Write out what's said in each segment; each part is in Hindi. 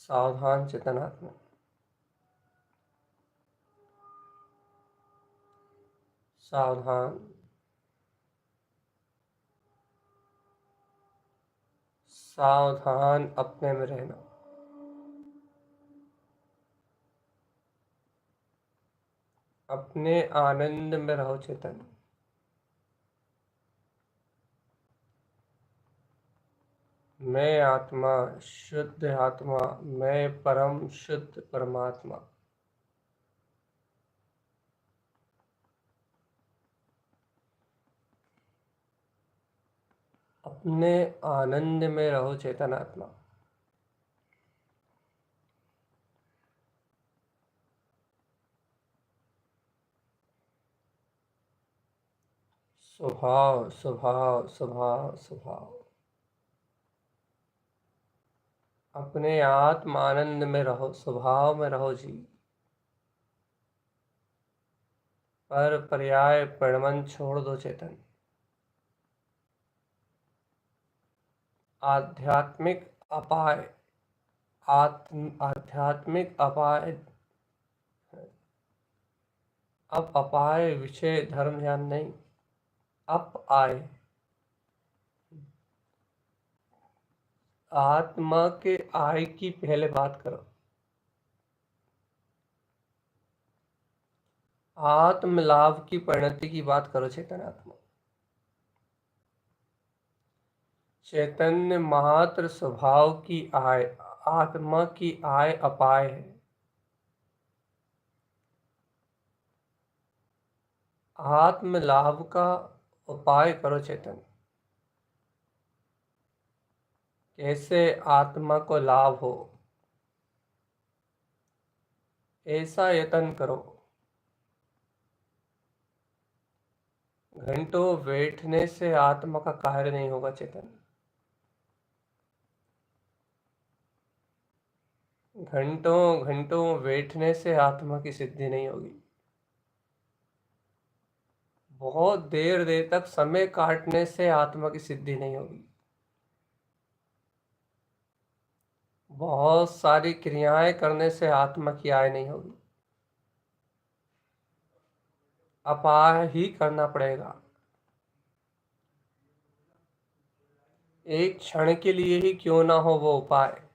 सावधान चेतनात्मा। सावधान, सावधान अपने में रहना। अपने आनंद में रहो चेतन। मैं आत्मा, शुद्ध आत्मा, मैं परम शुद्ध परमात्मा। अपने आनंद में रहो चेतनात्मा। स्वभाव स्वभाव स्वभाव स्वभाव। अपने आत्म आनंद में रहो, स्वभाव में रहो जी। पर पर्याय प्रणमन छोड़ दो चेतन। आध्यात्मिक अपाय, आध्यात्मिक अपाय। अब अपाय विषय धर्म ध्यान नहीं, अप आए। आत्मा के आय की पहले बात करो। आत्म लाभ की परिणति की बात करो चेतनात्मा। चैतन्य मात्र स्वभाव की आय, आत्मा की आय अपाय है। आत्म लाभ का उपाय करो चेतन। कैसे आत्मा को लाभ हो, ऐसा यत्न करो। घंटों बैठने से आत्मा का कार्य नहीं होगा चेतन। घंटों घंटों बैठने से आत्मा की सिद्धि नहीं होगी। बहुत देर देर तक समय काटने से आत्मा की सिद्धि नहीं होगी। बहुत सारी क्रियाएं करने से आत्मा की आय नहीं होगी। अपाय ही करना पड़ेगा। एक क्षण के लिए ही क्यों ना हो वो उपाय,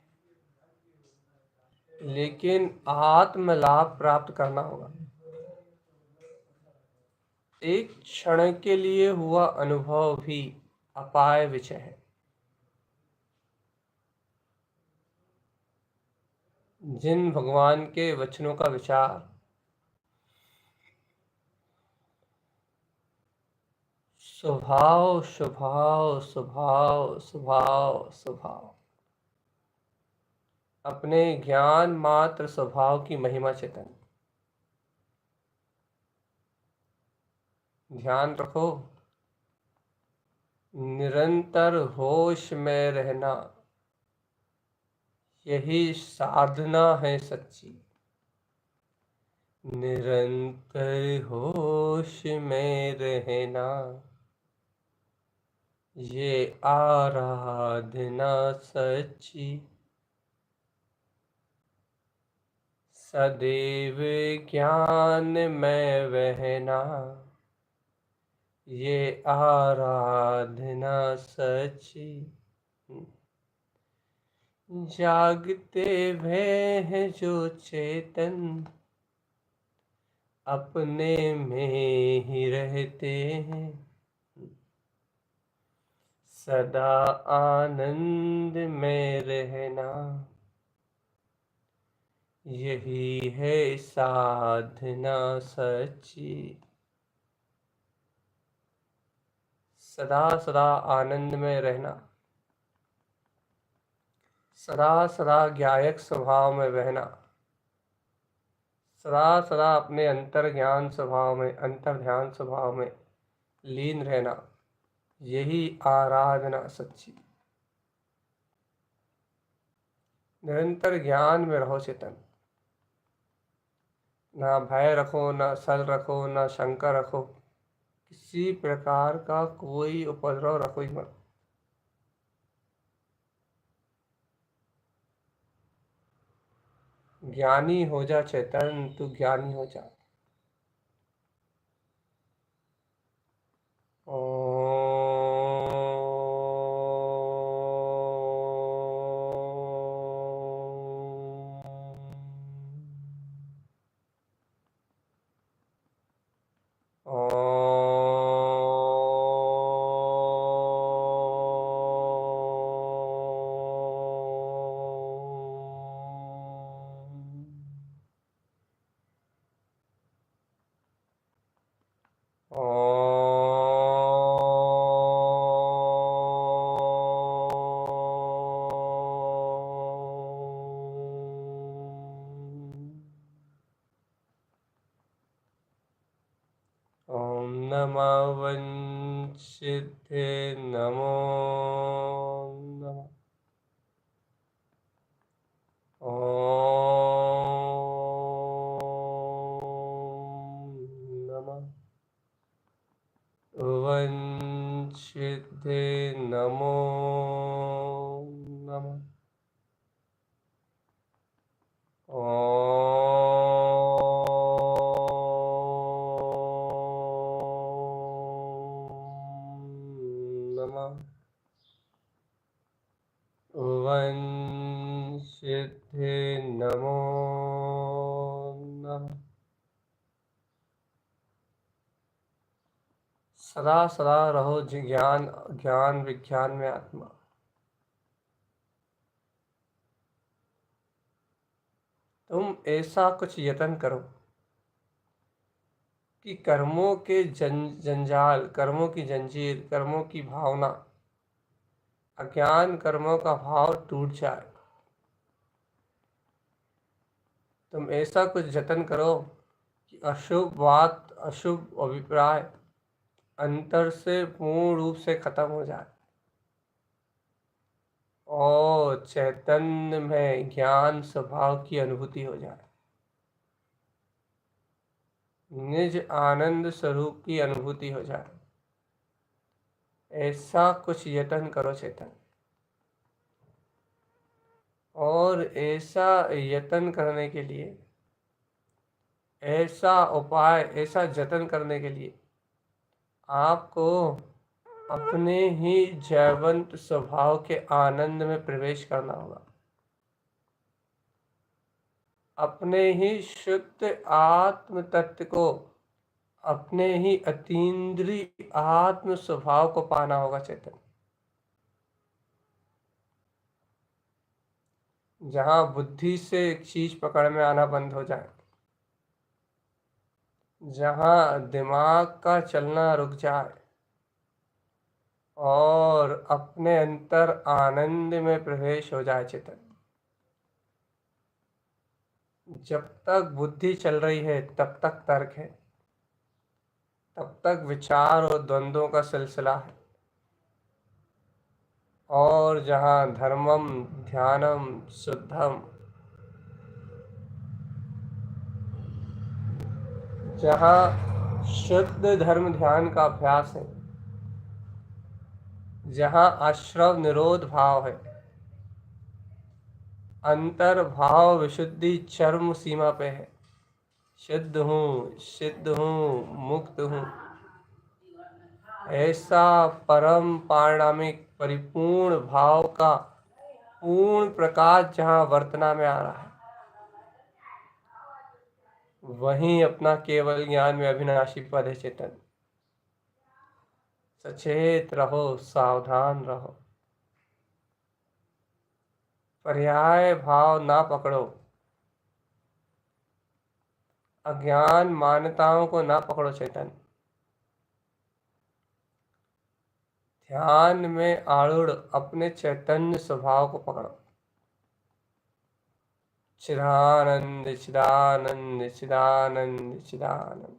लेकिन आत्म लाभ प्राप्त करना होगा। एक क्षण के लिए हुआ अनुभव भी अपाय विषय है। जिन भगवान के वचनों का विचार स्वभाव स्वभाव स्वभाव स्वभाव स्वभाव अपने ज्ञान मात्र स्वभाव की महिमा चेतन। ध्यान रखो, निरंतर होश में रहना यही साधना है सच्ची। निरंतर होश में रहना ये आराधना सच्ची। सदैव ज्ञान में बहना ये आराधना सच्ची। जागते भय है जो चेतन अपने में ही रहते हैं। सदा आनंद में रहना यही है साधना सच्ची। सदा सदा आनंद में रहना, सदा सदा ज्ञायक स्वभाव में बहना, सदा सदा अपने अंतर ज्ञान स्वभाव में, अंतर ध्यान स्वभाव में लीन रहना यही आराधना सच्ची। निरंतर ज्ञान में रहो चेतन। ना भय रखो, ना सल रखो, ना शंका रखो, किसी प्रकार का कोई उपद्रव रखो ही मत। ज्ञानी हो जा चेतन, तू ज्ञानी हो जा। ओम नमः वंशिते नमो नमः। ओम नमः वंशिते नमो नमः। वंशिते नमो नमः। सदा सदा रहो ज्ञान ज्ञान विज्ञान में आत्मा। तुम ऐसा कुछ यत्न करो कि कर्मों के जंजाल, कर्मों की जंजीर, कर्मों की भावना, अज्ञान कर्मों का भाव टूट जाए। तुम ऐसा कुछ जतन करो कि अशुभ बात, अशुभ अभिप्राय अंतर से पूर्ण रूप से खत्म हो जाए और चैतन्य में ज्ञान स्वभाव की अनुभूति हो जाए। निज आनंद स्वरूप की अनुभूति हो जाए। ऐसा कुछ यत्न करो चेतन। और ऐसा यत्न करने के लिए, ऐसा उपाय, ऐसा जतन करने के लिए आपको अपने ही जयवंत स्वभाव के आनंद में प्रवेश करना होगा। अपने ही शुद्ध आत्म तत्व को, अपने ही अतीन्द्रिय आत्म स्वभाव को पाना होगा चेतन। जहां बुद्धि से एक चीज पकड़ में आना बंद हो जाए, जहां दिमाग का चलना रुक जाए और अपने अंतर आनंद में प्रवेश हो जाए चेतन। जब तक बुद्धि चल रही है तब तक तर्क है, तब तक विचार और द्वंद्वों का सिलसिला है। और जहाँ धर्मम ध्यानम शुद्धम, जहाँ शुद्ध धर्म ध्यान का अभ्यास है, जहाँ आश्रव निरोध भाव है, अंतर भाव विशुद्धि चरम सीमा पे है, शुद्ध हूँ, सिद्ध हूँ, मुक्त हूँ, ऐसा परम पारणामिक परिपूर्ण भाव का पूर्ण प्रकाश जहाँ वर्तना में आ रहा है, वहीं अपना केवल ज्ञान में अविनाशी पद है चेतन। सचेत रहो, सावधान रहो, पर्याय भाव ना पकड़ो, अज्ञान मान्यताओं को ना पकड़ो चेतन। ध्यान में आरूढ़ अपने चैतन्य स्वभाव को पकड़ो। चिदानंद चिदानंद चिदानंद चिदानंद।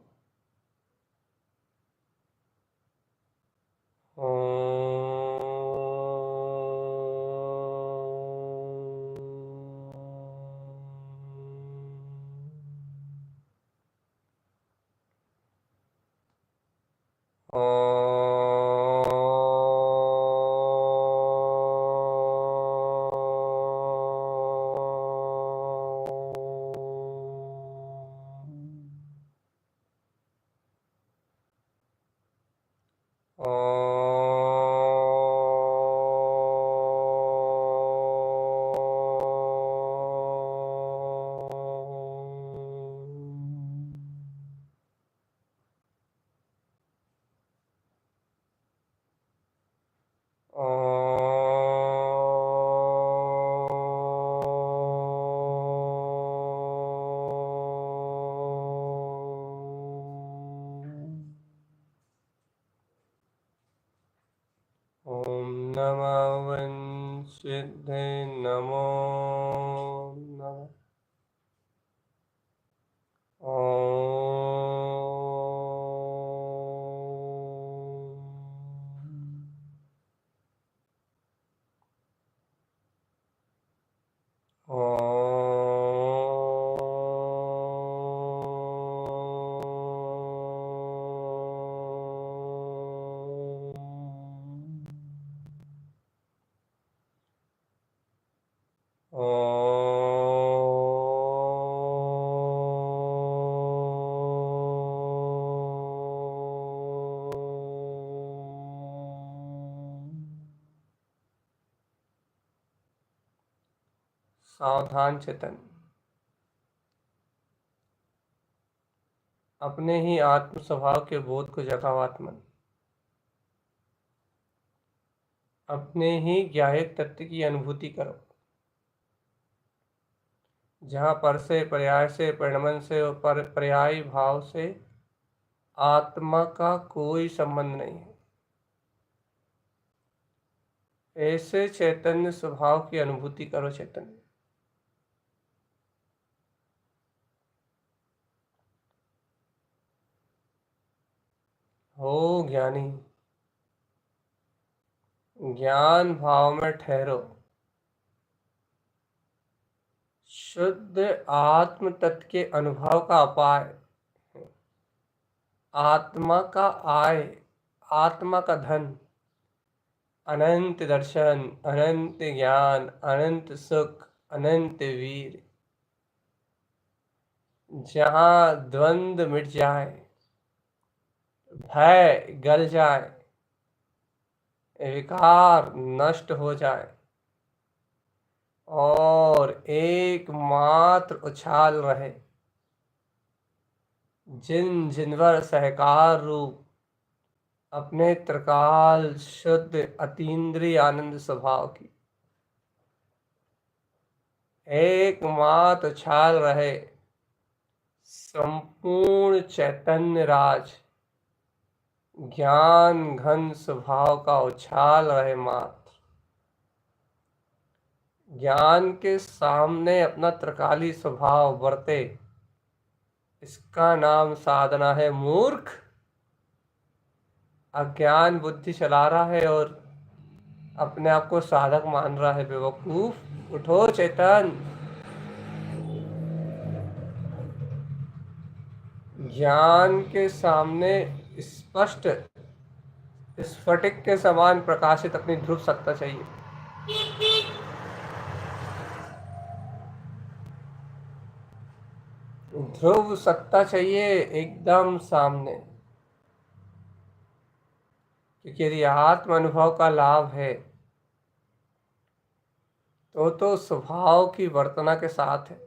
ओम नमः सिद्धे नमो नमः। सावधान चेतन, अपने ही आत्म स्वभाव के बोध को जगाओ आत्मन। अपने ही ज्ञायक तत्व की अनुभूति करो, जहाँ पर से पर्याय से परिणमन से और पर्यायी भाव से आत्मा का कोई संबंध नहीं है। ऐसे चैतन्य स्वभाव की अनुभूति करो चैतन्य। हो ज्ञानी, ज्ञान भाव में ठहरो, शुद्ध आत्म तत्व के अनुभव का उपाय, आत्मा का आय, आत्मा का धन, अनंत दर्शन, अनंत ज्ञान, अनंत सुख, अनंत वीर, जहाँ द्वंद्व मिट जाए, भय गल जाए, विकार नष्ट हो जाए और एक एकमात्र उछाल रहे, जिन जिनवर सहकार रूप अपने त्रिकाल शुद्ध अतीन्द्रिय आनंद स्वभाव की। एकमात्र उछाल रहे संपूर्ण चैतन्य राज ज्ञान घन स्वभाव का उछाल रहे मात्र। ज्ञान के सामने अपना त्रिकाली स्वभाव बरते, इसका नाम साधना है। मूर्ख अज्ञान बुद्धि चला रहा है और अपने आप को साधक मान रहा है। बेवकूफ, उठो चेतन। ज्ञान के सामने स्पष्ट स्फटिक के समान प्रकाशित अपनी ध्रुव सत्ता चाहिए। ध्रुव सत्ता चाहिए एकदम सामने। क्योंकि यदि आत्म अनुभव का लाभ है तो स्वभाव की वर्तना के साथ है।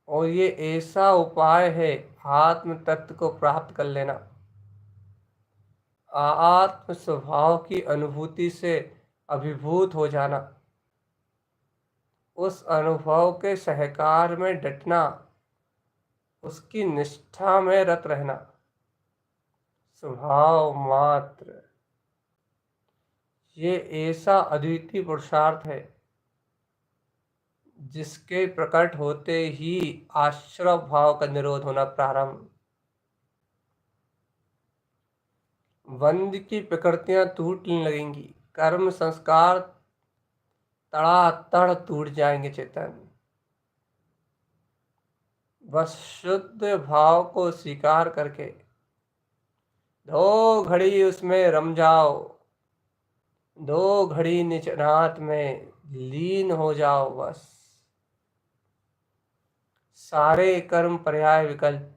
और ये ऐसा उपाय है आत्म तत्व को प्राप्त कर लेना। आत्म स्वभाव की अनुभूति से अभिभूत हो जाना, उस अनुभव के सहकार में डटना, उसकी निष्ठा में रत रहना। स्वभाव मात्र ये ऐसा अद्वितीय पुरुषार्थ है जिसके प्रकट होते ही आश्रव भाव का निरोध होना प्रारंभ। बंध की प्रकृतियां टूटने लगेंगी, कर्म संस्कार तड़ातड़ टूट जाएंगे। चेतन बस शुद्ध भाव को स्वीकार करके 2 घड़ी उसमें रम जाओ, 2 घड़ी निचनात में लीन हो जाओ। बस सारे कर्म पर्याय विकल्प,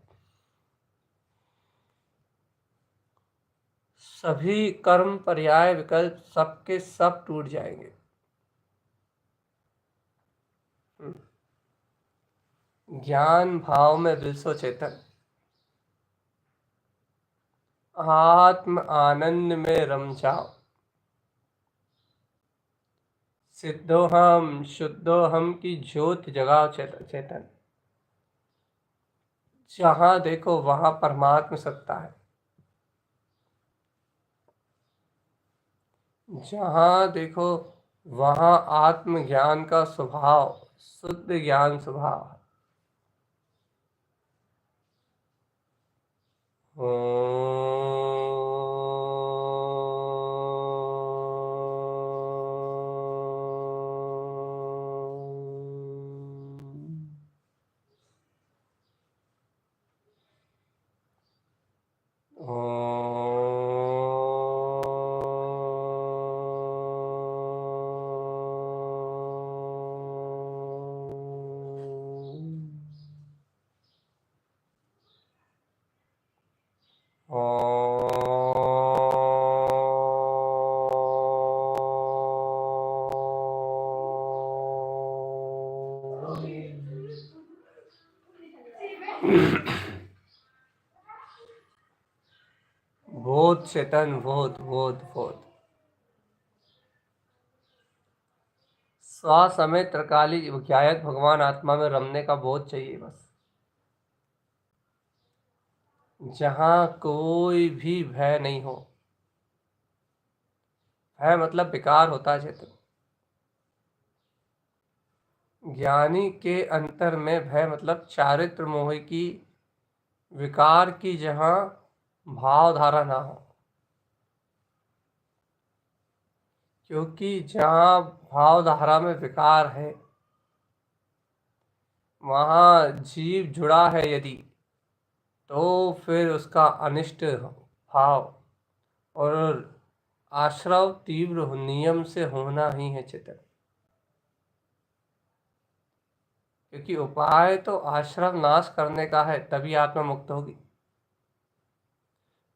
सभी कर्म पर्याय विकल्प सबके सब टूट जाएंगे। ज्ञान भाव में बिलसो चेतन, आत्म आनंद में रम जाओ। सिद्धोहम शुद्धोहम की ज्योत जगाओ चेतन। जहां देखो वहां परमात्मा सत्ता है। जहां देखो वहां आत्म ज्ञान का स्वभाव, शुद्ध ज्ञान स्वभाव है। बोध चेतन, बोध बोध बोध। समय त्रिकाली ज्ञायत भगवान आत्मा में रमने का बोध चाहिए बस। जहां कोई भी भय नहीं हो। भय मतलब विकार होता है चेतन। ज्ञानी के अंतर में भय मतलब चारित्र मोह की विकार की जहां भावधारा ना हो। क्योंकि जहां भावधारा में विकार है वहां जीव जुड़ा है यदि, तो फिर उसका अनिष्ट भाव और आश्रव तीव्र नियम से होना ही है चेतन। क्योंकि उपाय तो आश्रव नाश करने का है, तभी आत्मा मुक्त होगी।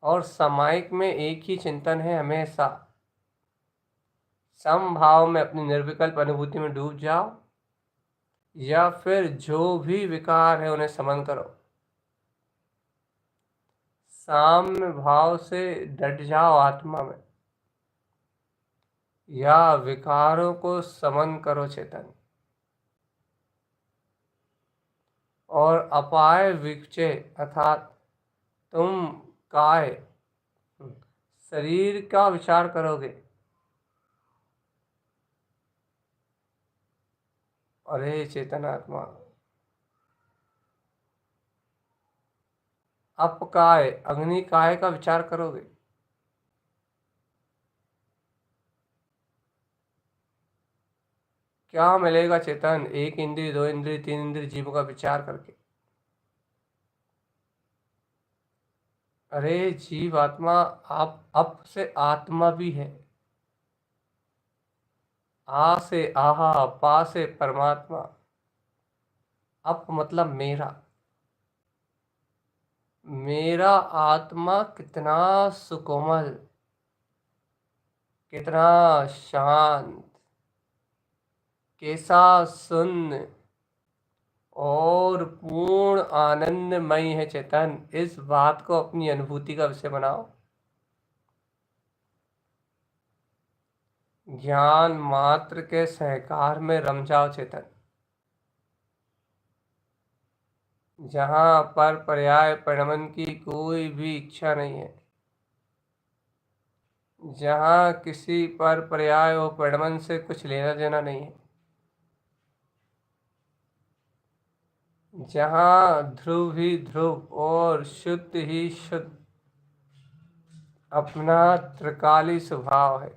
और सामायिक में एक ही चिंतन है हमेशा, समभाव में अपनी निर्विकल्प अनुभूति में डूब जाओ या फिर जो भी विकार है उन्हें समन करो। साम्य भाव से डट जाओ आत्मा में, या विकारों को समन करो चेतन। और अपाय विक्षे अर्थात तुम काय शरीर का विचार करोगे। अरे चेतन आत्मा, अपकाय अग्नि काय का विचार करोगे। क्या मिलेगा चेतन एक इंद्रिय, दो इंद्रिय, तीन इंद्रिय जीवों का विचार करके। अरे जीव आत्मा, आप अप से आत्मा भी है, आ से आहा, पा से परमात्मा। अप मतलब मेरा, मेरा आत्मा कितना सुकोमल, कितना शांत, कैसा शून्य और पूर्ण आनंदमय है चेतन। इस बात को अपनी अनुभूति का विषय बनाओ। ज्ञान मात्र के सहकार में रम जाओ चेतन, जहाँ पर पर्याय परिणमन की कोई भी इच्छा नहीं है, जहाँ किसी पर पर्याय और परिणमन से कुछ लेना देना नहीं है, जहाँ ध्रुव ही ध्रुव और शुद्ध ही शुद्ध अपना त्रिकाली स्वभाव है।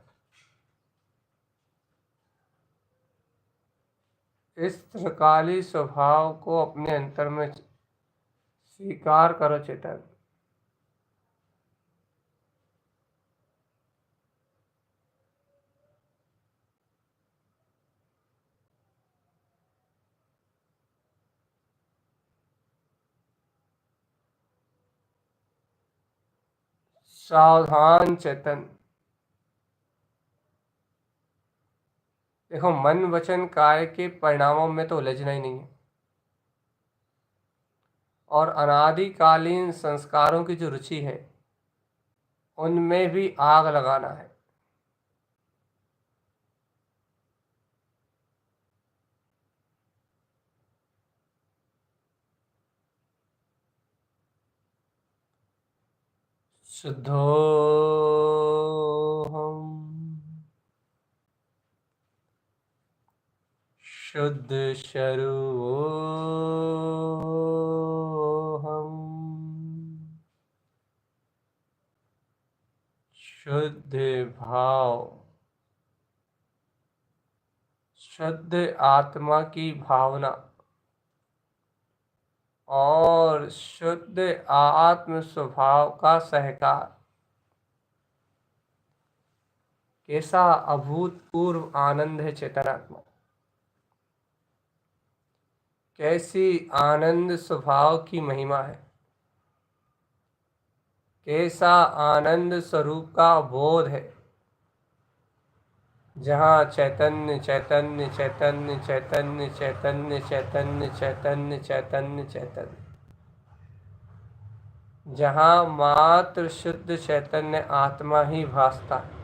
इस त्रिकाली स्वभाव को अपने अंतर में स्वीकार करो चेतन। सावधान चेतन, देखो मन वचन काय के परिणामों में तो उलझना ही नहीं है, और अनादिकालीन संस्कारों की जो रुचि है उनमें भी आग लगाना है। शुद्धोहम शुद्ध शरीरोहम शुद्ध भाव, शुद्ध आत्मा की भावना और शुद्ध आत्म स्वभाव का सहकार। कैसा अभूतपूर्व आनंद है चेतनात्मा, कैसी आनंद स्वभाव की महिमा है, कैसा आनंद स्वरूप का बोध है, जहाँ चैतन्य चैतन्य चैतन्य चैतन्य चैतन्य चैतन्य चैतन्य चैतन्य चैतन्य, जहाँ मात्र शुद्ध चैतन्य आत्मा ही भासता है।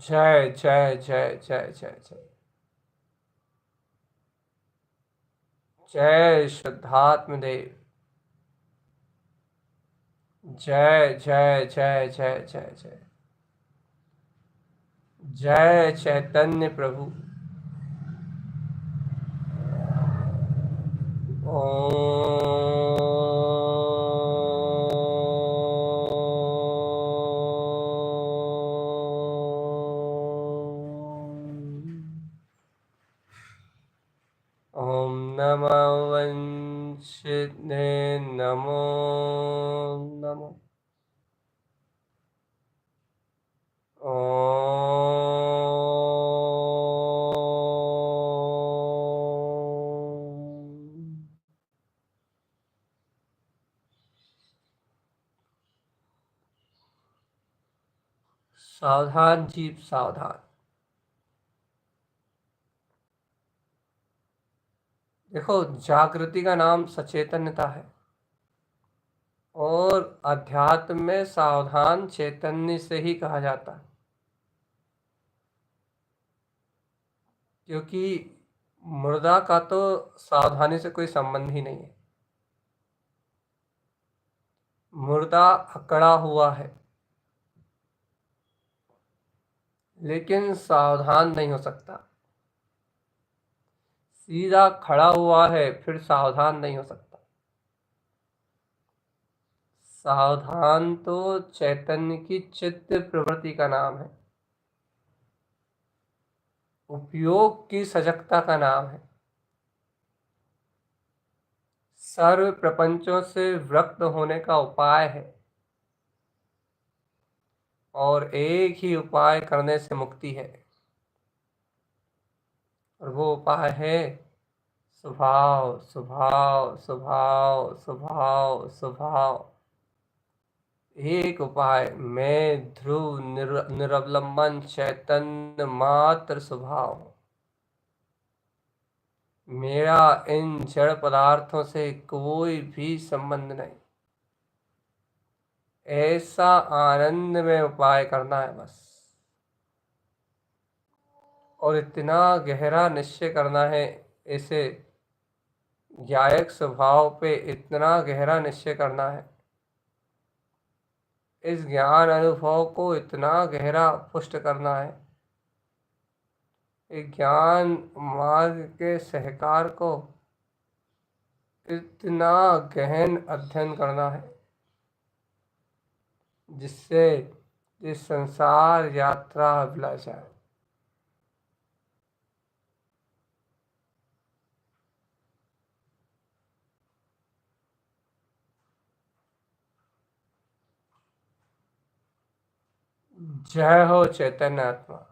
जय जय जय जय जय जय जय शुद्धात्म देव, जय जय जय जय जय जय जय चैतन्य प्रभु। ओम। नमो वंशिने नमो नमः। ओम। सावधान जीव सावधान। देखो, जागृति का नाम सचेतनता है और अध्यात्म में सावधान चैतन्य से ही कहा जाता है, क्योंकि मुर्दा का तो सावधानी से कोई संबंध ही नहीं है। मुर्दा अकड़ा हुआ है लेकिन सावधान नहीं हो सकता। सीधा खड़ा हुआ है फिर सावधान नहीं हो सकता। सावधान तो चैतन्य की चित्त प्रवृत्ति का नाम है, उपयोग की सजगता का नाम है, सर्व प्रपंचों से विरक्त होने का उपाय है और एक ही उपाय करने से मुक्ति है, और वो उपाय है स्वभाव स्वभाव स्वभाव स्वभाव स्वभाव। एक उपाय, मैं ध्रुव निरवलंबन चैतन्य मात्र स्वभाव हूँ। मेरा इन जड़ पदार्थों से कोई भी संबंध नहीं। ऐसा आनंद में उपाय करना है बस, और इतना गहरा निश्चय करना है। ऐसे ज्ञायक स्वभाव पे इतना गहरा निश्चय करना है, इस ज्ञान अनुभव को इतना गहरा पुष्ट करना है, एक ज्ञान मार्ग के सहकार को इतना गहन अध्ययन करना है, जिससे इस संसार यात्रा भुला जाए। जय हो चैतन्य आत्मा।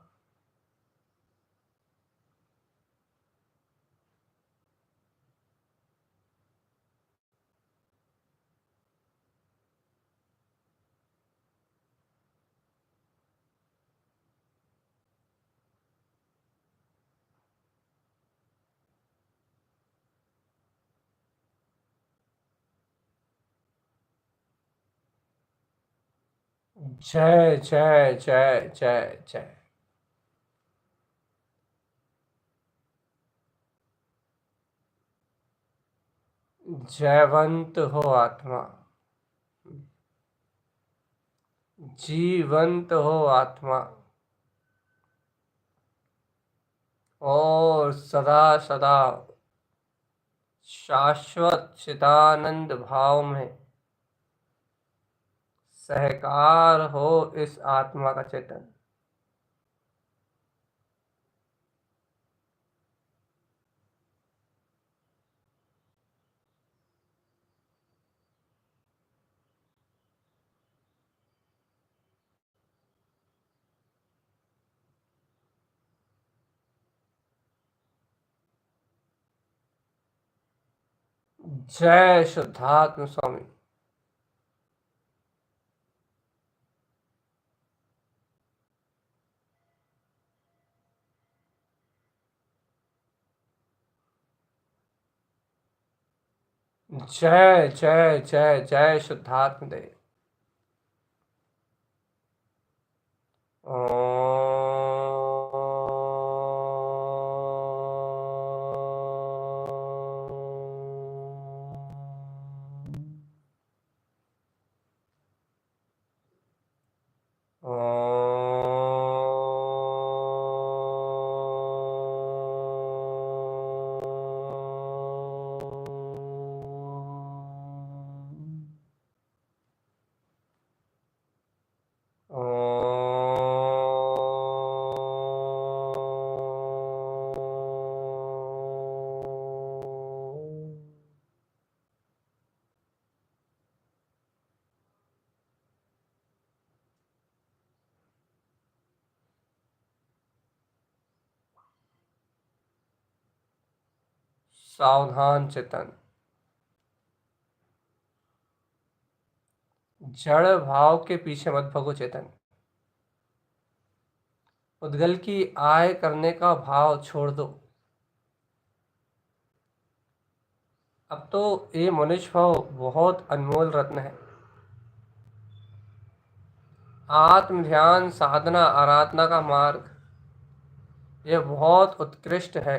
जय जय जय जय जय। जयवंत हो आत्मा, जीवंत हो आत्मा, और सदा सदा शाश्वत चिदानंद भाव में सहकार हो इस आत्मा का चेतन। जय शुद्धात्म स्वामी। जय जय जय जय शुद्धात्म देव। सावधान चेतन। जड़ भाव के पीछे मत भगो चेतन। उद्गल की आय करने का भाव छोड़ दो। अब तो ये मनुष्य भाव बहुत अनमोल रत्न है। आत्म ध्यान साधना आराधना का मार्ग यह बहुत उत्कृष्ट है।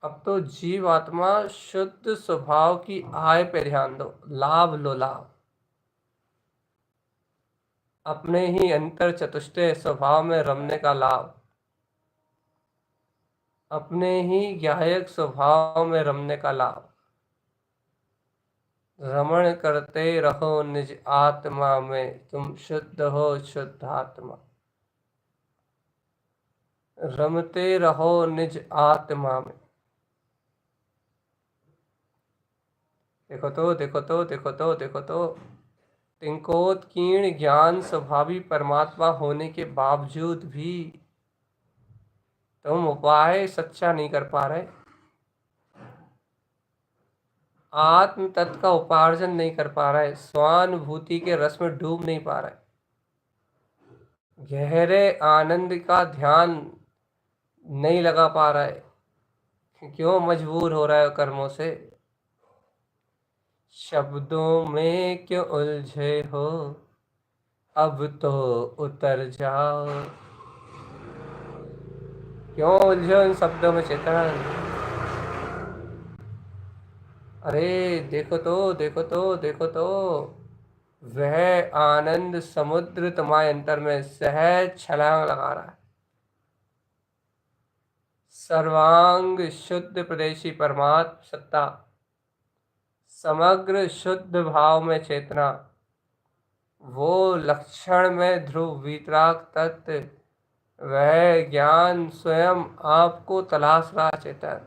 अब तो जीव आत्मा शुद्ध स्वभाव की आय पे ध्यान दो, लाभ लो लाभ। अपने ही अंतर चतुष्टय स्वभाव में रमने का लाभ, अपने ही ज्ञायक स्वभाव में रमने का लाभ। रमण करते रहो निज आत्मा में, तुम शुद्ध हो शुद्ध आत्मा। रमते रहो निज आत्मा में। देखो तो देखो तो देखो तो देखो तो तिंकोत्कीर्ण ज्ञान स्वभावी परमात्मा होने के बावजूद भी तुम उपाय सच्चा नहीं कर पा रहे। आत्म तत्व का उपार्जन नहीं कर पा रहे, स्वानुभूति के रस में डूब नहीं पा रहे, गहरे आनंद का ध्यान नहीं लगा पा रहे। क्यों मजबूर हो रहा है कर्मों से? शब्दों में क्यों उलझे हो, अब तो उतर जाओ। क्यों उलझे उन शब्दों में चेतन? अरे देखो तो देखो तो देखो तो, वह आनंद समुद्र तुम्हारे अंतर में सहज छलांग लगा रहा है। सर्वांग शुद्ध प्रदेशी परमात्म सत्ता, समग्र शुद्ध भाव में चेतना, वो लक्षण में ध्रुव वीतराग तत्व, वह ज्ञान स्वयं आपको तलाश रहा चेतन।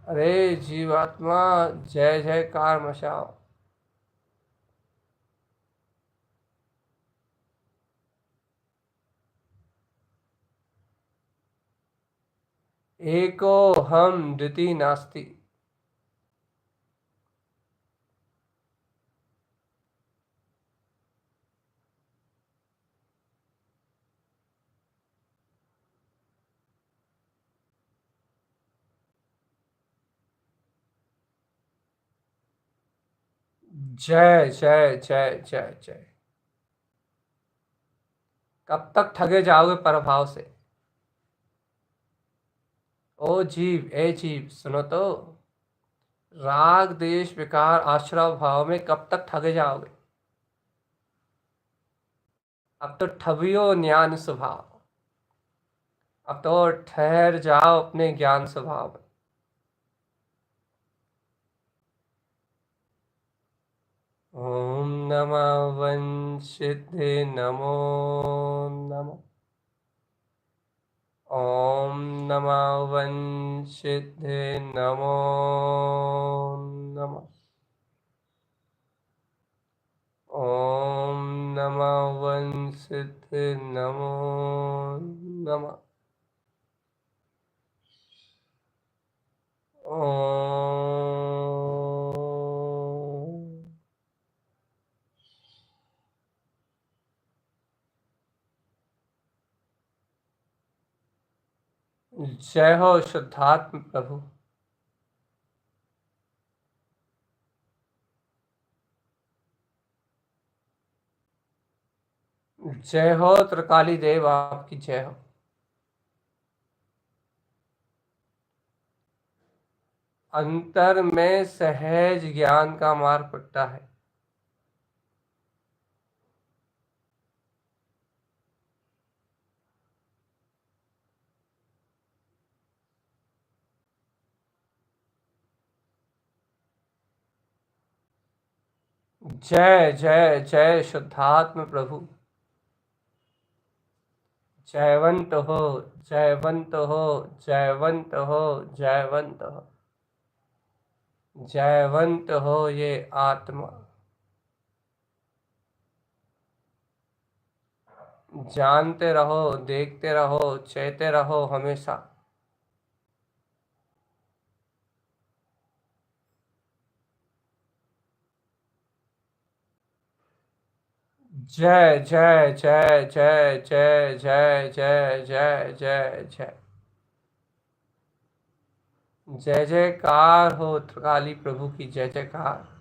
अरे जीवात्मा, जय जयकार मचाओ। एको हम द्वितीय नास्ति। जय जय जय जय जय। कब तक ठगे जाओगे प्रभाव से? ओ जीव, ए जीव सुनो तो, राग देश विकार आश्रव भाव में कब तक ठगे जाओगे? अब तो ठबियो ज्ञान स्वभाव। अब तो ठहर जाओ अपने ज्ञान स्वभाव में। ओम नमः वंशिते नमो नमः। ओम नमः वंशिते नमो नमः। ओम नमः वंशिते नमो नमः। ओम। जय हो शुद्धात्म प्रभु। जय हो त्रिकाली देव, आपकी जय हो। अंतर में सहज ज्ञान का मार्ग पड़ता है। जय जय जय शुद्धात्म प्रभु। जयवंत हो, जयवंत हो, जयवंत हो, जयवंत हो। जयवंत हो ये आत्मा। जानते रहो, देखते रहो, चेते रहो हमेशा। जय जय जय जय जय जय जय जय जय जय। जय जयकार हो त्रिकाली प्रभु की, जय जयकार।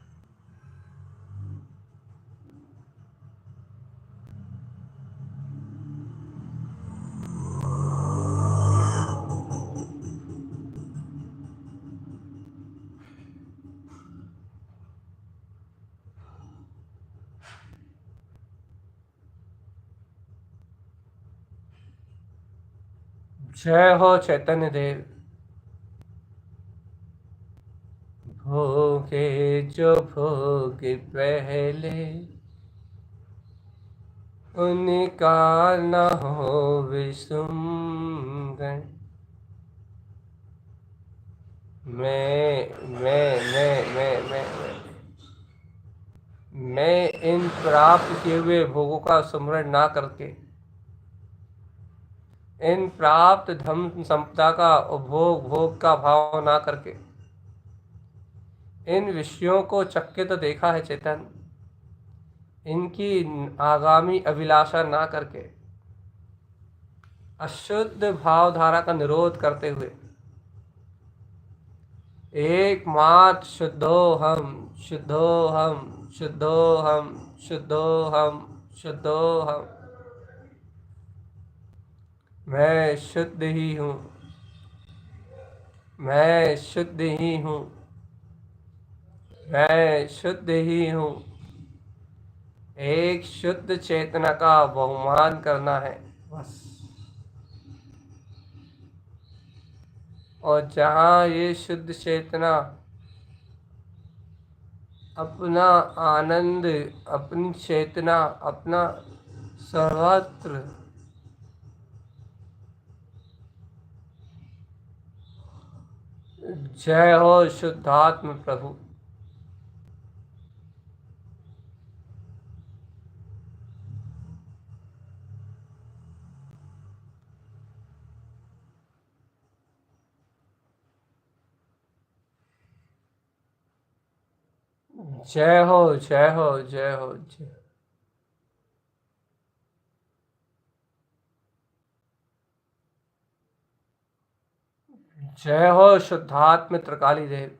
जय हो चैतन्य देव। भोगे जो भोग पहले, उनका न हो विसुमरण। मैं इन प्राप्त किए हुए भोगों का स्मरण ना करके, इन प्राप्त धन संपदा का उपभोग भोग का भाव ना करके, इन विषयों को चक्के तो देखा है चेतन, इनकी आगामी अभिलाषा ना करके, अशुद्ध भावधारा का निरोध करते हुए, एकमात्र शुद्धो हम, शुद्धो हम, शुद्धो हम, शुद्धो हम, शुद्धो हम। मैं शुद्ध ही हूँ, मैं शुद्ध ही हूँ, मैं शुद्ध ही हूँ। एक शुद्ध चेतना का बहुमान करना है बस। और जहाँ ये शुद्ध चेतना अपना आनंद, अपनी चेतना, अपना सर्वत्र जय हो शुद्धात्म प्रभु। जय हो जय हो जय हो जय। जय हो शुद्धात्म त्रिकाली देव।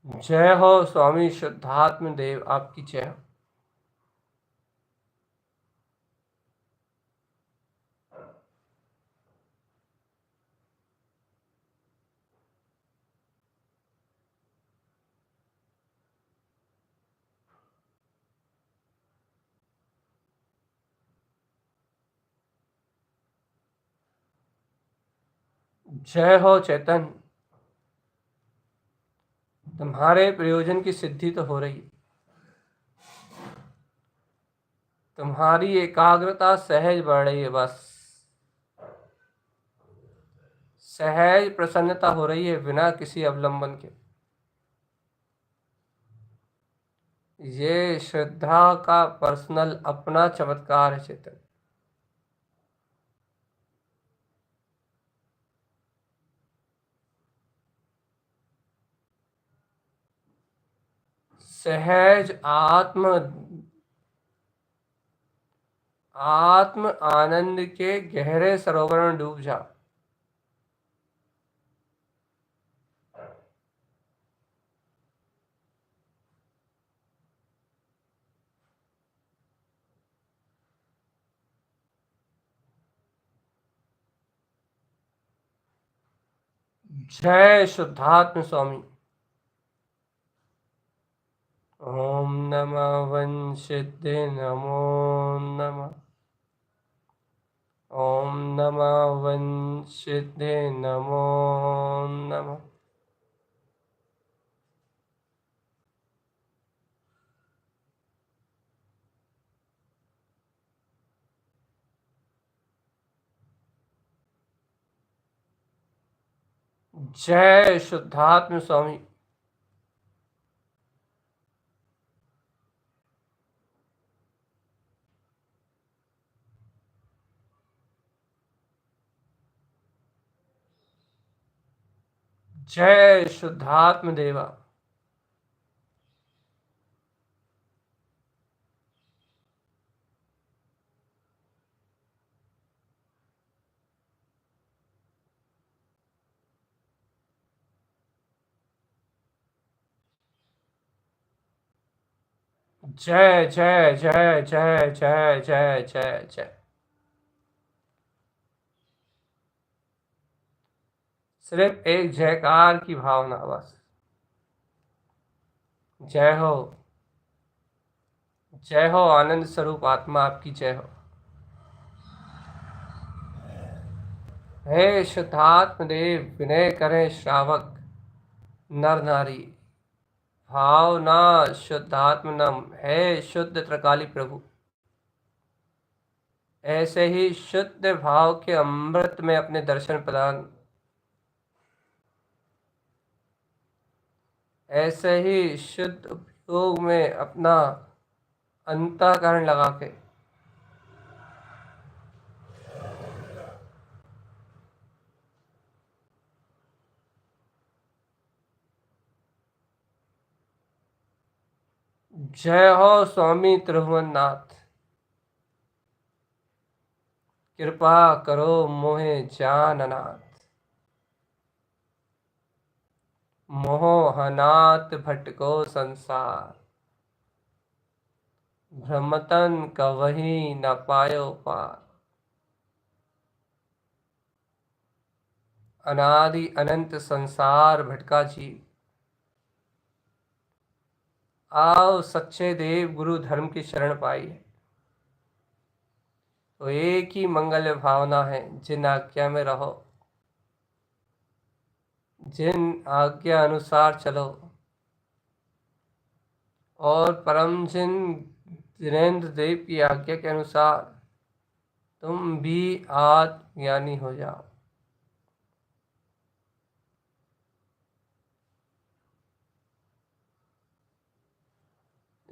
जय हो स्वामी शुद्धात्म देव, आपकी जय हो। जय हो चेतन, तुम्हारे प्रयोजन की सिद्धि तो हो रही, तुम्हारी एकाग्रता सहज बढ़ रही है बस। सहज प्रसन्नता हो रही है बिना किसी अवलंबन के। ये श्रद्धा का पर्सनल अपना चमत्कार है चेतन। सहज आत्म आत्म आनंद के गहरे सरोवर में डूब जा। जय शुद्धात्म स्वामी। ओम नमः वंशिते नमो नमः। ओम नमः वंशिते नमो नमः। जय शुद्धात्म स्वामी। जय शुद्धात्म देवा। जय जय जय जय जय जय जय जय। सिर्फ एक जयकार की भावना बस। जय हो, जय हो आनंद स्वरूप आत्मा, आपकी जय हो। हे शुद्धात्म देव, विनय करें श्रावक नर नारी, भावना शुद्धात्म नम है शुद्ध त्रिकाली प्रभु। ऐसे ही शुद्ध भाव के अमृत में अपने दर्शन प्रदान, ऐसे ही शुद्ध उपयोग में अपना अंतःकरण लगा के जय हो स्वामी त्रिभुवननाथ। कृपा करो मोहे जाननाथ, मोहनाथ भटको संसार, भ्रमतन कवही न पायो पार। अनादि अनंत संसार भटका जीव, आओ सच्चे देव गुरु धर्म की शरण पाई है। तो एक ही मंगल भावना है, जिन आज्ञा में रहो, जिन आज्ञा अनुसार चलो, और परम जिन वीरेंद्र देव की आज्ञा के अनुसार तुम भी आत्मज्ञानी हो जाओ।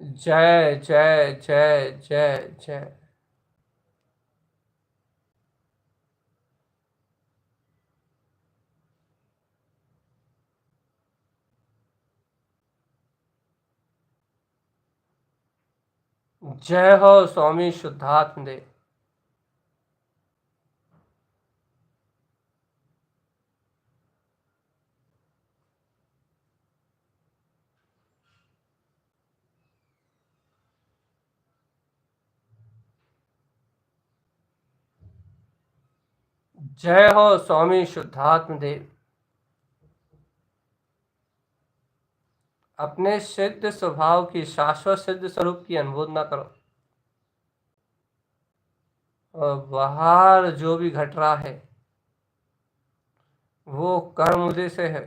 जय जय जय जय जय। जय हो स्वामी शुद्धात्म देव। जय हो स्वामी शुद्धात्म देव। अपने सिद्ध स्वभाव की, शाश्वत सिद्ध स्वरूप की अनुमोदना करो, और बाहर जो भी घट रहा है वो कर्म उदय से है,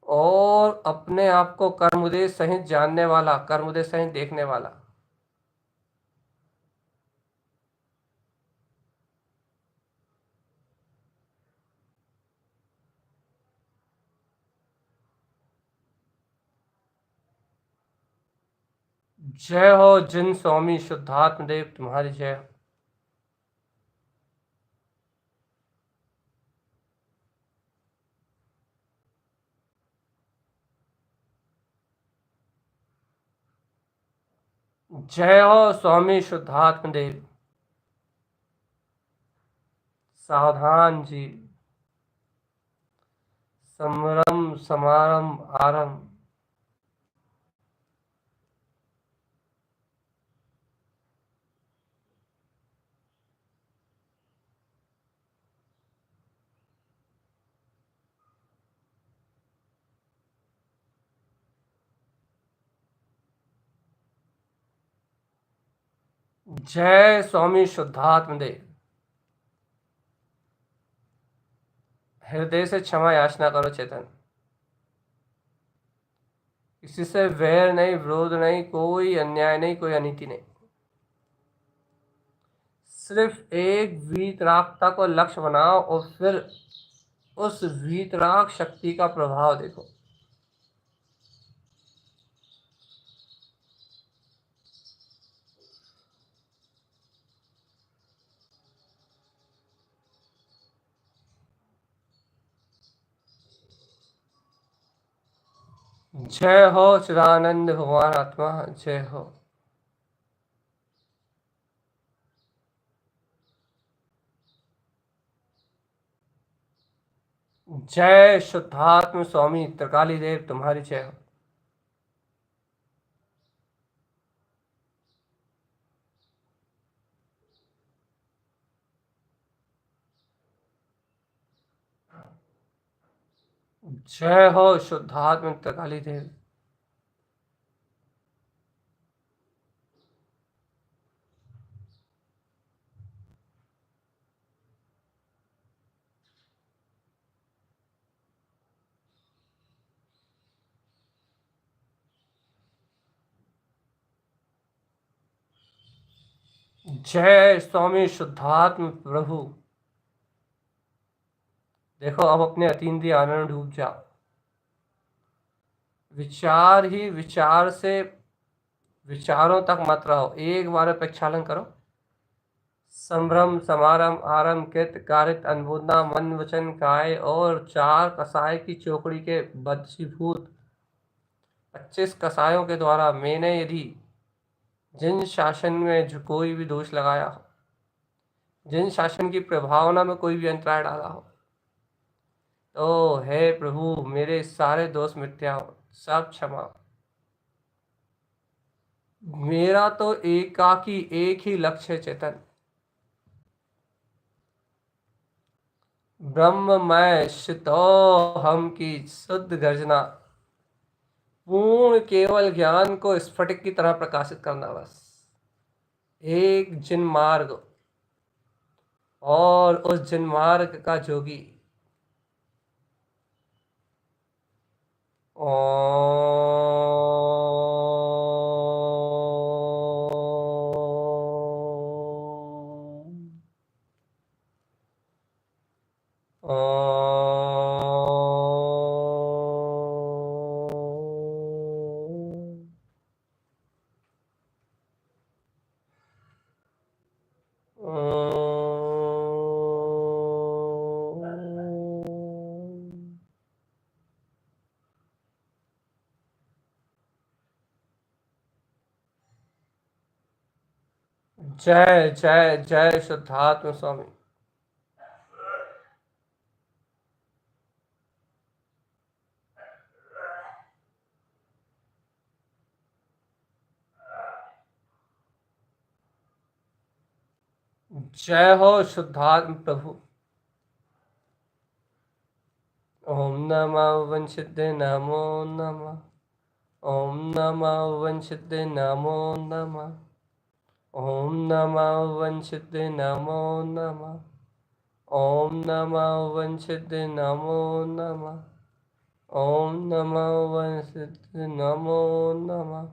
और अपने आप को कर्म उदय सहित जानने वाला, कर्म उदय सहित देखने वाला। जय हो जिन स्वामी शुद्धात्म देव, तुम्हारी जय हो। जय हो स्वामी शुद्धात्म देव। सावधान जी, समरम समारंभ आरंभ। जय स्वामी शुद्धात्म देव। हृदय से क्षमा याचना करो चेतन। किसी से वैर नहीं, विरोध नहीं, कोई अन्याय नहीं, कोई अनीति नहीं। सिर्फ एक वीतरागता को लक्ष्य बनाओ और फिर उस वीतराग शक्ति का प्रभाव देखो। जय हो चिदानंद भगवान आत्मा, जय हो। जय शुद्धात्म स्वामी त्रिकाली देव, तुम्हारी जय हो। जय हो शुद्धात्म त्रिकाली देव। जय स्वामी शुद्धात्म प्रभु। देखो, अब अपने अतीन्द्रिय आनंद में डूब जाओ। विचार ही विचार से विचारों तक मत रहो, एक बार प्रक्षालन करो। संभ्रम समारंभ आरंभ कृत कारित अनुमोदना मन वचन काय और चार कसाय की चौकड़ी के बदशीभूत 25 कसायों के द्वारा मैंने यदि जिन शासन में जो कोई भी दोष लगाया हो, जिन शासन की प्रभावना में कोई भी अंतराय डाला हो, तो हे प्रभु मेरे सारे दोष मिथ्या हो, सब क्षमा। मेरा तो एकाकी एक ही लक्ष्य है चेतन, ब्रह्ममय शितोहम की शुद्ध गर्जना, पूर्ण केवल ज्ञान को स्फटिक की तरह प्रकाशित करना। बस एक जिन मार्ग, और उस जिन मार्ग का जोगी। जय जय जय शुद्धात्म स्वामी। जय हो शुद्धात्म प्रभु। ओम नमः वंशिते नमो नमः। ओम नमः वंशिते नमो नमः। ओम नमः वंशिते नमो नमः। ओम नमः वंशिते नमो नमः। ओम नमः वंशिते नमो नमः।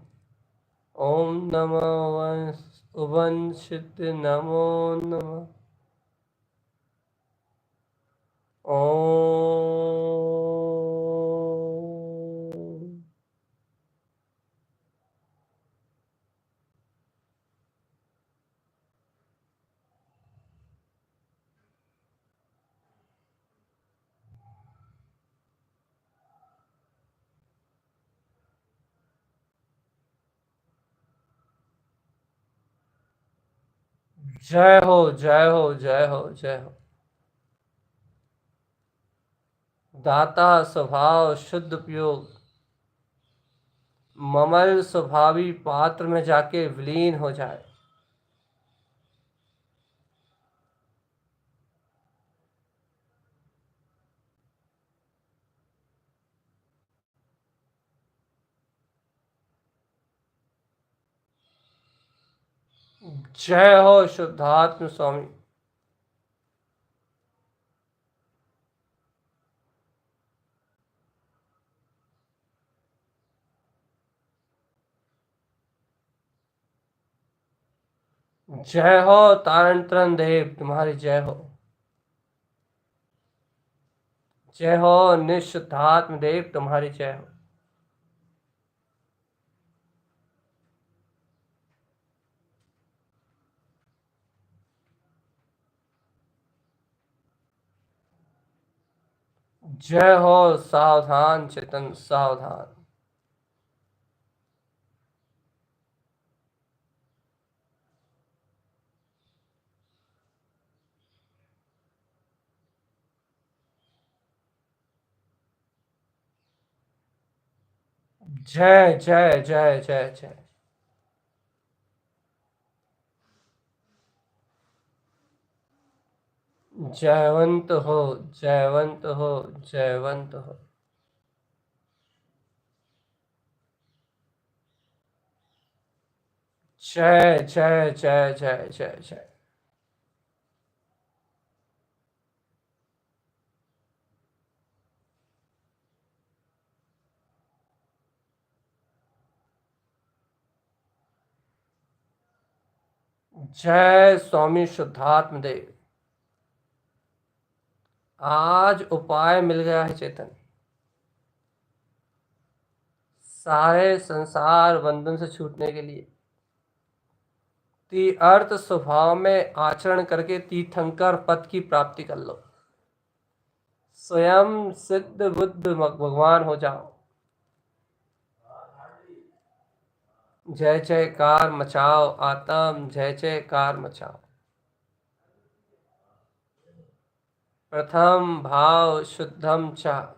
ओम नमः वंशिते नमो नमः। ओम। जय हो जय हो जय हो जय हो। दाता स्वभाव शुद्ध उपयोग, ममल स्वभावी पात्र में जाके विलीन हो जाए। जय हो शुद्धात्म स्वामी। जय हो तारण तरण देव, तुम्हारी जय हो। जय हो निशुद्धात्म देव, तुम्हारी जय हो। जय हो सावधान चेतन सावधान। जय जय जय जय जय। जयवंत हो, जयवंत हो, जयवंत हो। जय जय जय जय जय जय। जय स्वामी शुद्धात्म देव। आज उपाय मिल गया है चेतन। सारे संसार बंधन से छूटने के लिए अर्थ स्वभाव में आचरण करके तीर्थंकर पद की प्राप्ति कर लो। स्वयं सिद्ध बुद्ध भगवान हो जाओ। जय जयकार मचाओ आत्म, जय जयकार मचाओ। प्रथम भाव शुद्धम च,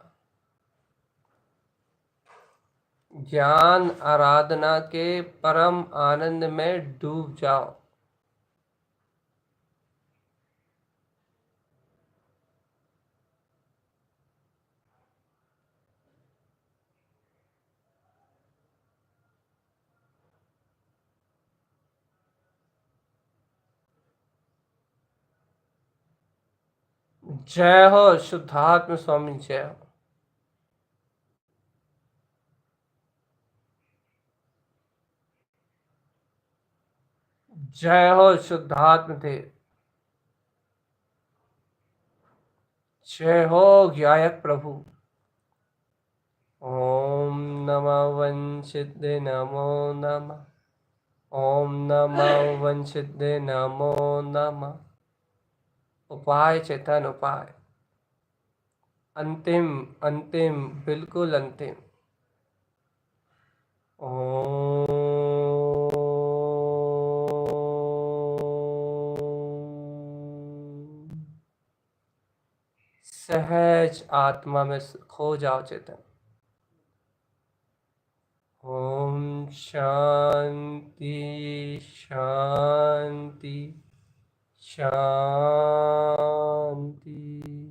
ज्ञान आराधना के परम आनंद में डूब जाओ। जय हो शुद्धात्म स्वामी, जय हो। जय हो शुद्धात्म देव। जय हो ज्ञायक प्रभु। ओम नमः वंशिदे नमो नमः। ओम नमः वंशिदे नमो नमः। उपाय चेतन उपाय। अंतिम अंतिम बिल्कुल अंतिम। ओम। सहज आत्मा में खो जाओ चेतन। ओम शांति शांति शांति।